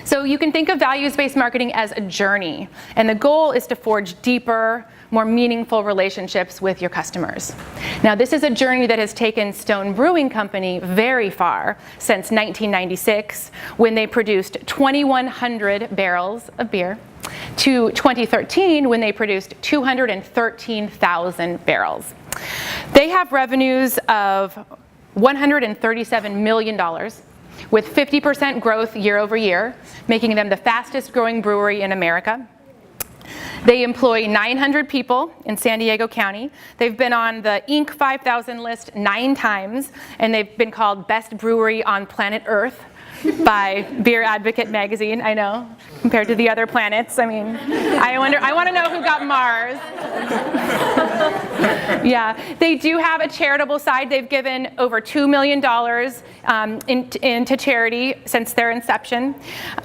So you can think of values-based marketing as a journey, and the goal is to forge deeper, more meaningful relationships with your customers. Now, this is a journey that has taken Stone Brewing Company very far since 1996, when they produced 2,100 barrels of beer, to 2013, when they produced 213,000 barrels. They have revenues of $137 million, with 50% growth year over year, making them the fastest growing brewery in America. They employ 900 people in San Diego County. They've been on the Inc. 5000 list 9 times, and they've been called Best Brewery on Planet Earth by Beer Advocate magazine. I know, compared to the other planets. I mean, I want to know who got Mars. Yeah, they do have a charitable side. They've given over $2 million into charity since their inception.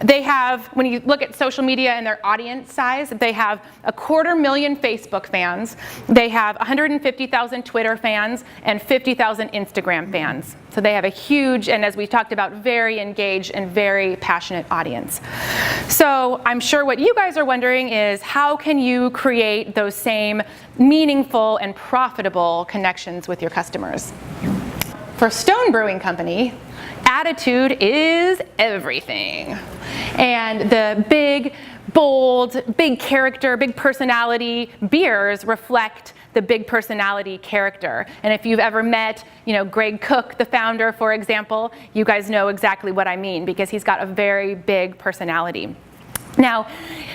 They have, when you look at social media and their audience size, they have 250,000 Facebook fans. They have 150,000 Twitter fans and 50,000 Instagram fans. So they have a huge, and as we talked about, very engaged and very passionate audience. So I'm sure what you guys are wondering is, how can you create those same meaningful and profitable connections with your customers? For Stone Brewing Company, attitude is everything. And the big, bold, big character, big personality beers reflect the big personality character. And if you've ever met, Greg Cook, the founder, for example, you guys know exactly what I mean, because he's got a very big personality. Now,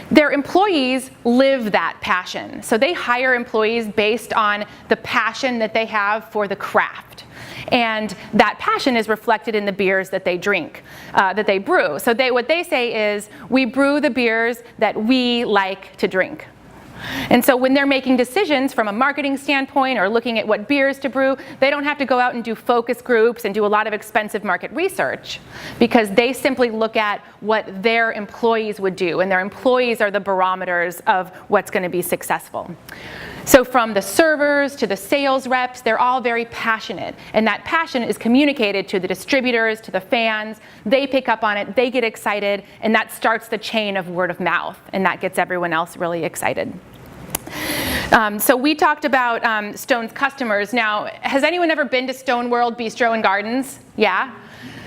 their employees live that passion. So they hire employees based on the passion that they have for the craft. And that passion is reflected in the beers that they drink, that they brew. So what they say is, we brew the beers that we like to drink. And so when they're making decisions from a marketing standpoint or looking at what beers to brew, they don't have to go out and do focus groups and do a lot of expensive market research, because they simply look at what their employees would do, and their employees are the barometers of what's going to be successful. So from the servers to the sales reps, they're all very passionate, and that passion is communicated to the distributors, to the fans. They pick up on it, they get excited, and that starts the chain of word of mouth, and that gets everyone else really excited. So we talked about Stone's customers. Now, has anyone ever been to Stone World Bistro and Gardens? Yeah?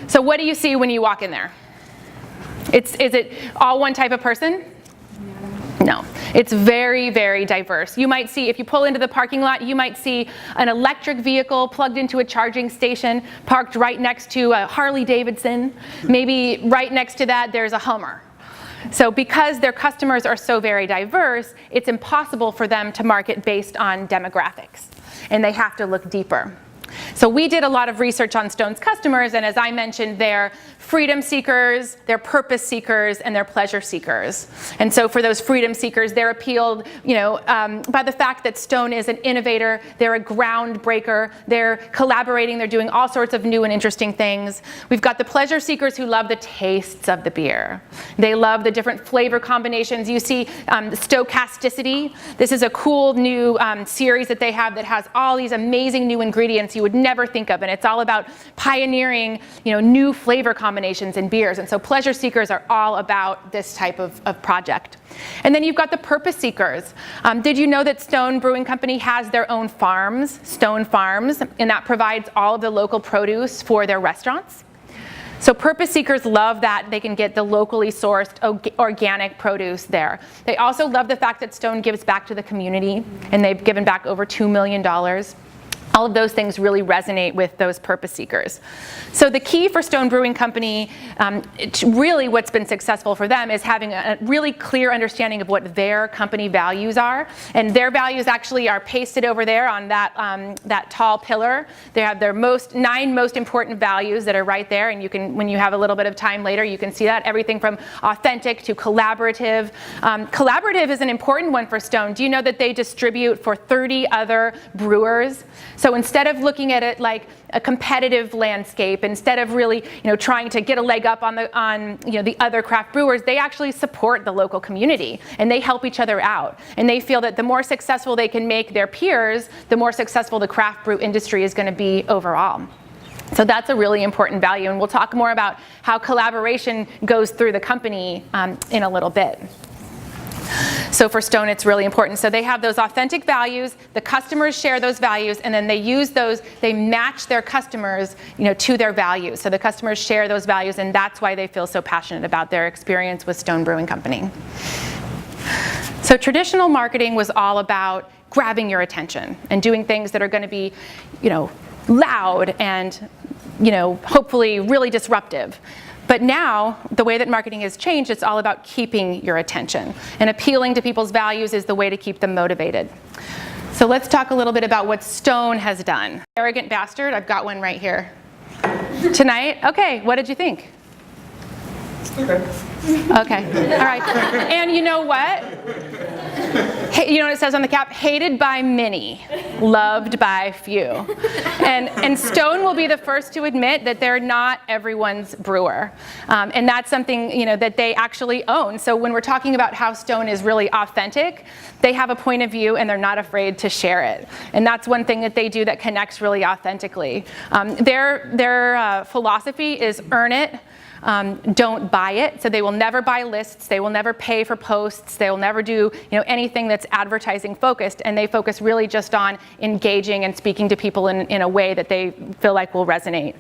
So what do you see when you walk in there? Is it all one type of person? No. It's very, very diverse. You might see, if you pull into the parking lot, you might see an electric vehicle plugged into a charging station, parked right next to a Harley Davidson. Maybe right next to that, there's a Hummer. So because their customers are so very diverse, it's impossible for them to market based on demographics, and they have to look deeper. So we did a lot of research on Stone's customers, and as I mentioned, they're freedom seekers, they're purpose seekers, and they're pleasure seekers. And so for those freedom seekers, they're appealed, by the fact that Stone is an innovator, they're a groundbreaker, they're collaborating, they're doing all sorts of new and interesting things. We've got the pleasure seekers who love the tastes of the beer. They love the different flavor combinations. You see Stochasticity. This is a cool new series that they have that has all these amazing new ingredients you would never think of, and it's all about pioneering, new flavor combinations in beers. And so pleasure seekers are all about this type of project. And then you've got the purpose seekers. Did you know that Stone Brewing Company has their own farms, Stone Farms, and that provides all of the local produce for their restaurants? So purpose seekers love that they can get the locally sourced organic produce there. They also love the fact that Stone gives back to the community, and they've given back over $2 million. All of those things really resonate with those purpose seekers. So the key for Stone Brewing Company, really what's been successful for them, is having a really clear understanding of what their company values are. And their values actually are pasted over there on that tall pillar. They have their 9 most important values that are right there. And you can, when you have a little bit of time later, you can see that. Everything from authentic to collaborative. Collaborative is an important one for Stone. Do you know that they distribute for 30 other brewers? So instead of looking at it like a competitive landscape, instead of really trying to get a leg up on the other craft brewers, they actually support the local community, and they help each other out. And they feel that the more successful they can make their peers, the more successful the craft brew industry is going to be overall. So that's a really important value, and we'll talk more about how collaboration goes through the company in a little bit. So for Stone, it's really important. So they have those authentic values, the customers share those values, and then they use those, they match their customers, to their values. So the customers share those values, and that's why they feel so passionate about their experience with Stone Brewing Company. So traditional marketing was all about grabbing your attention and doing things that are going to be, loud and, hopefully really disruptive. But now, the way that marketing has changed, it's all about keeping your attention. And appealing to people's values is the way to keep them motivated. So let's talk a little bit about what Stone has done. Arrogant bastard, I've got one right here. Tonight, okay, what did you think? Okay, all right. And you know what? You know what it says on the cap? Hated by many, loved by few. And Stone will be the first to admit that they're not everyone's brewer. And that's something, that they actually own. So when we're talking about how Stone is really authentic, they have a point of view and they're not afraid to share it. And that's one thing that they do that connects really authentically. Their philosophy is earn it. Don't buy it. So they will never buy lists. They will never pay for posts. They will never do anything that's advertising focused. And they focus really just on engaging and speaking to people in a way that they feel like will resonate.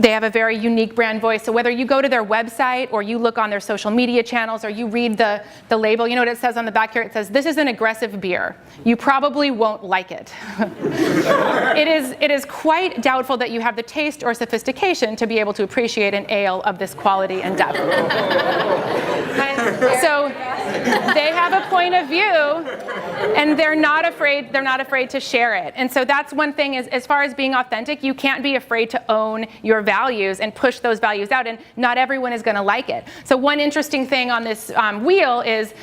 They have a very unique brand voice. So whether you go to their website or you look on their social media channels or you read the label, you know what it says on the back here? It says, "This is an aggressive beer. You probably won't like it." It is quite doubtful that you have the taste or sophistication to be able to appreciate an ale of this quality and depth. So they have a point of view, and they're not afraid to share it. And so that's one thing, is as far as being authentic, you can't be afraid to own your values and push those values out, and not everyone is going to like it. So one interesting thing on this wheel is,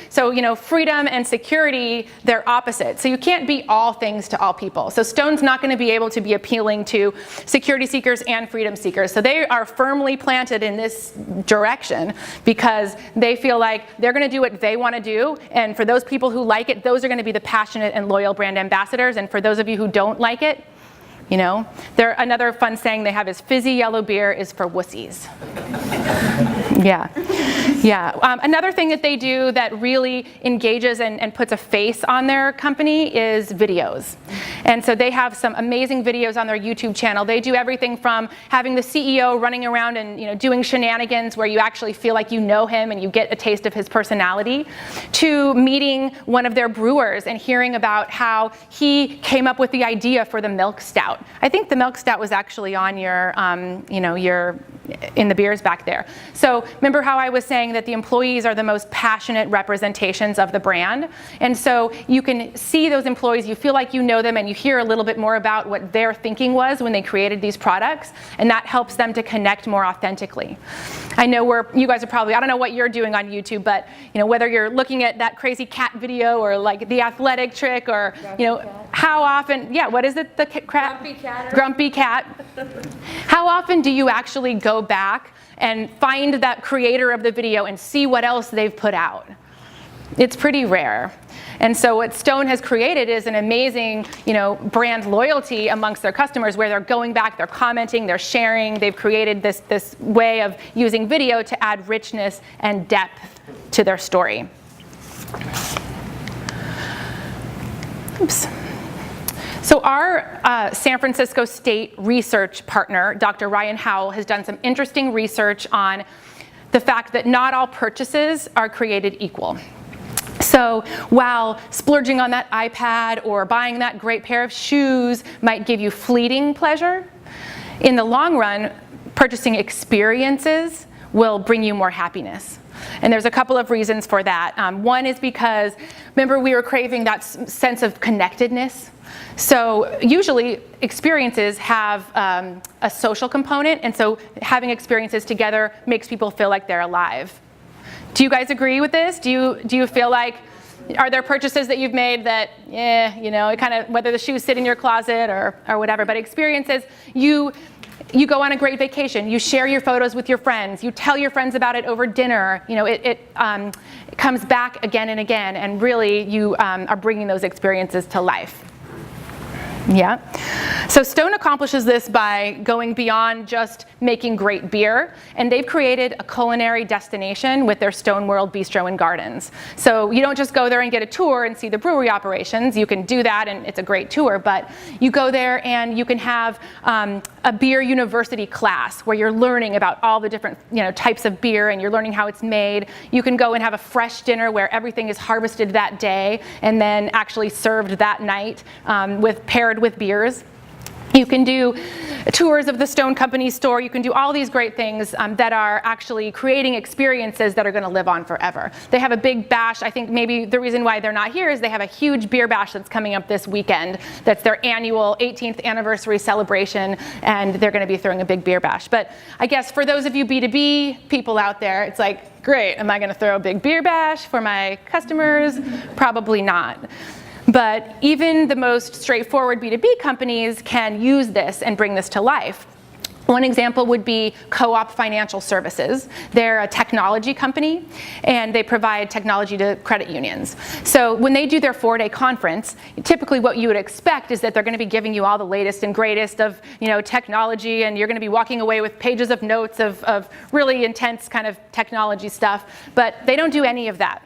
freedom and security, they're opposite. So you can't be all things to all people. So Stone's not going to be able to be appealing to security seekers and freedom seekers. So they are firmly planted in this direction because they feel like they're going to do what they want to do, and for those people who like it, those are going to be the passionate and loyal brand ambassadors, and for those of you who don't like it, another fun saying they have is, "Fizzy yellow beer is for wussies." Yeah. Another thing that they do that really engages and puts a face on their company is videos. And so they have some amazing videos on their YouTube channel. They do everything from having the CEO running around and doing shenanigans where you actually feel like you know him and you get a taste of his personality, to meeting one of their brewers and hearing about how he came up with the idea for the milk stout. I think the milk stout was actually on your in the beers back there. So remember how I was saying that the employees are the most passionate representations of the brand? And so you can see those employees, you feel like you know them, and you hear a little bit more about what their thinking was when they created these products, and that helps them to connect more authentically. I know you guys are probably, I don't know what you're doing on YouTube, but whether you're looking at that crazy cat video or like the athletic trick, or how often, what is it, the grumpy cat. How often do you actually go back and find that creator of the video and see what else they've put out? It's pretty rare. And so what Stone has created is an amazing, brand loyalty amongst their customers, where they're going back, they're commenting, they're sharing. They've created this way of using video to add richness and depth to their story. Oops. So our San Francisco State research partner, Dr. Ryan Howell, has done some interesting research on the fact that not all purchases are created equal. So while splurging on that iPad or buying that great pair of shoes might give you fleeting pleasure, in the long run, purchasing experiences will bring you more happiness. And there's a couple of reasons for that. One is because, remember, we were craving that sense of connectedness. So usually experiences have a social component, and so having experiences together makes people feel like they're alive. Do you guys agree with this? Do you feel like, are there purchases that you've made that, it kind of, whether the shoes sit in your closet or whatever, but experiences, you go on a great vacation, you share your photos with your friends, you tell your friends about it over dinner, it comes back again and again, and really you are bringing those experiences to life. Yeah. So Stone accomplishes this by going beyond just making great beer, and they've created a culinary destination with their Stone World Bistro and Gardens. So you don't just go there and get a tour and see the brewery operations. You can do that, and it's a great tour, but you go there and you can have a beer university class where you're learning about all the different types of beer, and you're learning how it's made. You can go and have a fresh dinner where everything is harvested that day and then actually served that night paired with beers. You can do tours of the Stone Company store. You can do all these great things that are actually creating experiences that are going to live on forever. They have a big bash. I think maybe the reason why they're not here is they have a huge beer bash that's coming up this weekend. That's their annual 18th anniversary celebration, and they're going to be throwing a big beer bash. But I guess for those of you B2B people out there, it's like, great, am I going to throw a big beer bash for my customers? Probably not. But even the most straightforward B2B companies can use this and bring this to life. One example would be Co-op Financial Services. They're a technology company, and they provide technology to credit unions. So when they do their 4-day conference, typically what you would expect is that they're going to be giving you all the latest and greatest of technology, and you're going to be walking away with pages of notes of really intense kind of technology stuff. But they don't do any of that.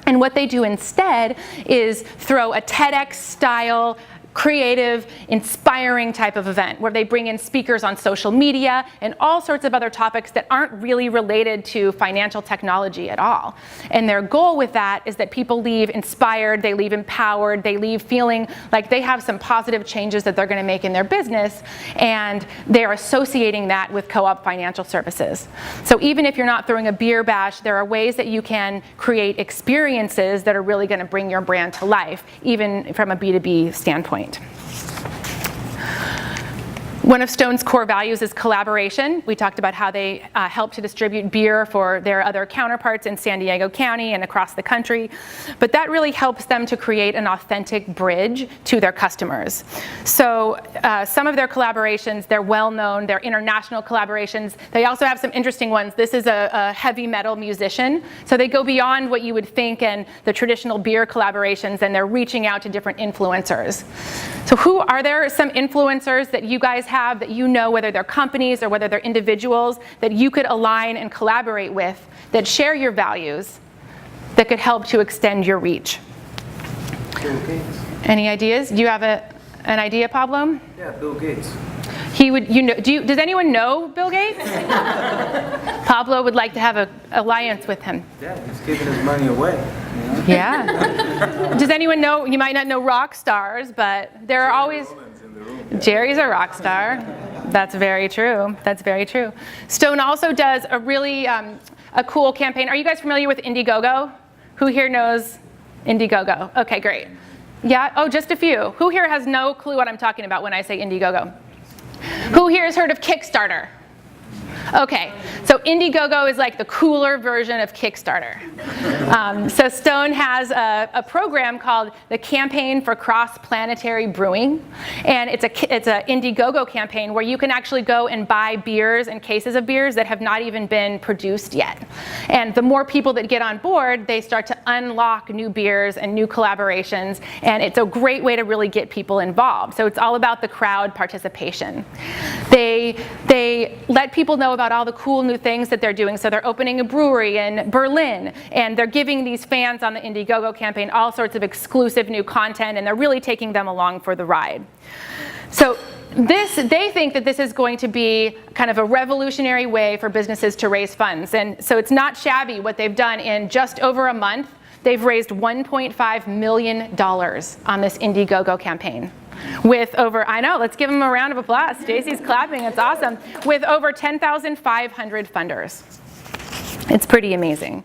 And what they do instead is throw a TEDx-style, creative, inspiring type of event where they bring in speakers on social media and all sorts of other topics that aren't really related to financial technology at all. And their goal with that is that people leave inspired, they leave empowered, they leave feeling like they have some positive changes that they're going to make in their business, and they're associating that with Co-op Financial Services. So even if you're not throwing a beer bash, there are ways that you can create experiences that are really going to bring your brand to life, even from a B2B standpoint. One of Stone's core values is collaboration. We talked about how they help to distribute beer for their other counterparts in San Diego County and across the country. But that really helps them to create an authentic bridge to their customers. So some of their collaborations, they're well-known, they're international collaborations. They also have some interesting ones. This is a heavy metal musician. So they go beyond what you would think and the traditional beer collaborations, and they're reaching out to different influencers. So are there some influencers that you guys have that whether they're companies or whether they're individuals, that you could align and collaborate with that share your values that could help to extend your reach? Bill Gates. Any ideas? Do you have an idea, Pablo? Yeah, Bill Gates. He would, does anyone know Bill Gates? Pablo would like to have an alliance with him. Yeah, he's giving his money away. Yeah. Does anyone know? You might not know rock stars, but there are always. Jerry's a rock star. That's very true. That's very true. Stone also does a really a cool campaign. Are you guys familiar with Indiegogo? Who here knows Indiegogo? Okay, great. Yeah? Oh, just a few. Who here has no clue what I'm talking about when I say Indiegogo? Who here has heard of Kickstarter? Okay, so Indiegogo is like the cooler version of Kickstarter. So Stone has a program called the Campaign for Cross-Planetary Brewing, and it's a Indiegogo campaign where you can actually go and buy beers and cases of beers that have not even been produced yet. And the more people that get on board, they start to unlock new beers and new collaborations, and it's a great way to really get people involved. So it's all about the crowd participation. They let people know about all the cool new things that they're doing. So they're opening a brewery in Berlin, and they're giving these fans on the Indiegogo campaign all sorts of exclusive new content, and they're really taking them along for the ride. So they think that this is going to be kind of a revolutionary way for businesses to raise funds. And so it's not shabby what they've done in just over a month. They've raised $1.5 million on this Indiegogo campaign. With over, I know, let's give them a round of applause. Stacy's clapping, it's awesome. With over 10,500 funders. It's pretty amazing.